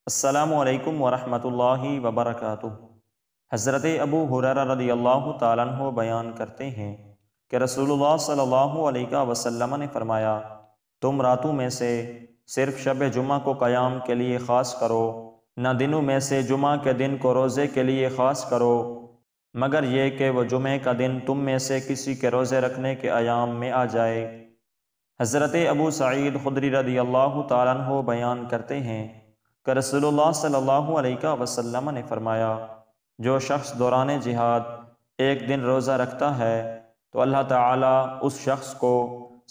السلام علیکم ورحمۃ اللہ وبرکاتہ۔ حضرت ابو ہریرہ رضی اللہ تعالیٰ عنہ بیان کرتے ہیں کہ رسول اللہ صلی اللہ علیہ وسلم نے فرمایا، تم راتوں میں سے صرف شب جمعہ کو قیام کے لیے خاص کرو، نہ دنوں میں سے جمعہ کے دن کو روزے کے لیے خاص کرو، مگر یہ کہ وہ جمعے کا دن تم میں سے کسی کے روزے رکھنے کے ایام میں آ جائے۔ حضرت ابو سعید خدری رضی اللہ تعالیٰ عنہ بیان کرتے ہیں کہ رسول اللہ صلی اللہ علیہ وسلم نے فرمایا، جو شخص دوران جہاد ایک دن روزہ رکھتا ہے تو اللہ تعالیٰ اس شخص کو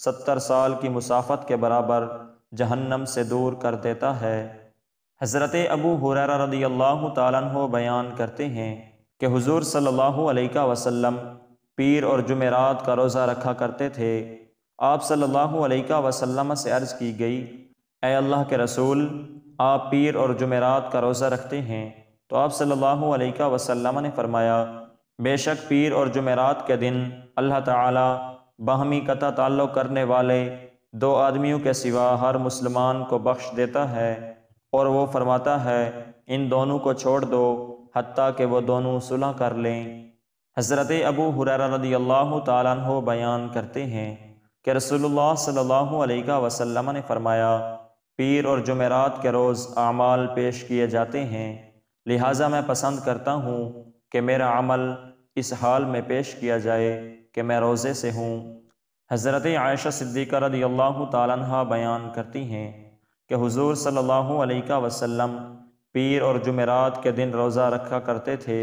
70 سال کی مسافت کے برابر جہنم سے دور کر دیتا ہے۔ حضرت ابو ہریرہ رضی اللہ تعالیٰ عنہ بیان کرتے ہیں کہ حضور صلی اللہ علیہ وسلم پیر اور جمعرات کا روزہ رکھا کرتے تھے۔ آپ صلی اللہ علیہ وسلم سے عرض کی گئی، اے اللہ کے رسول، آپ پیر اور جمعرات کا روزہ رکھتے ہیں؟ تو آپ صلی اللہ علیہ وسلم نے فرمایا، بے شک پیر اور جمعرات کے دن اللہ تعالیٰ باہمی قطع تعلق کرنے والے دو آدمیوں کے سوا ہر مسلمان کو بخش دیتا ہے، اور وہ فرماتا ہے ان دونوں کو چھوڑ دو حتیٰ کہ وہ دونوں صلح کر لیں۔ حضرت ابو ہریرہ رضی اللہ تعالیٰ عنہ بیان کرتے ہیں کہ رسول اللہ صلی اللہ علیہ وسلم نے فرمایا، پیر اور جمعرات کے روز اعمال پیش کیے جاتے ہیں، لہٰذا میں پسند کرتا ہوں کہ میرا عمل اس حال میں پیش کیا جائے کہ میں روزے سے ہوں۔ حضرت عائشہ صدیقہ رضی اللہ تعالیٰ عنہ بیان کرتی ہیں کہ حضور صلی اللہ علیہ وسلم پیر اور جمعرات کے دن روزہ رکھا کرتے تھے۔